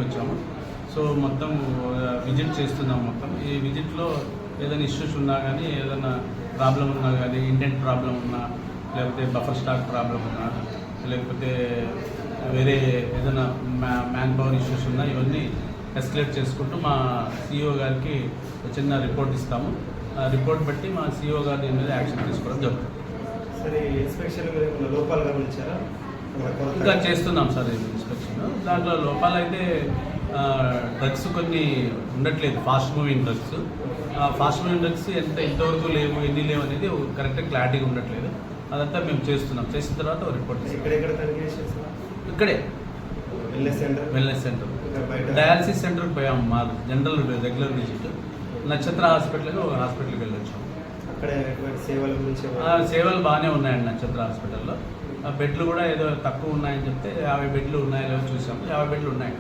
వచ్చాము. సో మొత్తం విజిట్ చేస్తున్నాం. మొత్తం ఈ విజిట్లో ఏదైనా ఇష్యూస్ ఉన్నా కానీ, ఏదైనా ప్రాబ్లం ఉన్నా కానీ, ఇంటెంట్ ప్రాబ్లం ఉన్నా, లేకపోతే బఫర్ స్టాక్ ప్రాబ్లం ఉన్నా, లేకపోతే వేరే ఏదైనా మ్యాన్ పవర్ ఇష్యూస్ ఉన్నా ఇవన్నీ ఎస్కలేట్ చేసుకుంటూ మా సిఇఓ గారికి చిన్న రిపోర్ట్ ఇస్తాము. ఆ రిపోర్ట్ బట్టి మా సిఇఓ గారి మీద యాక్షన్ తీసుకోవడం జరుగుతుంది. సరే, ఇన్స్పెక్షన్ లోపాలు గమనించారా? ఇంకా చేస్తున్నాం సార్ ఇన్స్పెక్షన్. దాంట్లో లోపాలు అయితే డ్రగ్స్ కొన్ని ఉండట్లేదు, fast moving drugs. Fast moving drugs ఎంతవరకు లేవు, ఎన్ని లేవు అనేది కరెక్ట్గా క్లారిటీగా ఉండట్లేదు. అదంతా మేము చేస్తున్నాం. చేసిన తర్వాత రిపోర్ట్ ఇక్కడే వెల్నెస్ సెంటర్, డయాలసిస్ సెంటర్కి పోయాము. మా జనరల్ రెగ్యులర్ విజిట్ నక్షత్ర హాస్పిటల్కి వెళ్ళొచ్చాము. సేవలు బాగానే ఉన్నాయండి నక్షత్ర హాస్పిటల్లో. బెడ్లు కూడా ఏదో తక్కువ ఉన్నాయని చెప్తే 50 బెడ్లు ఉన్నాయో చూసాము. 50 బెడ్లు ఉన్నాయి.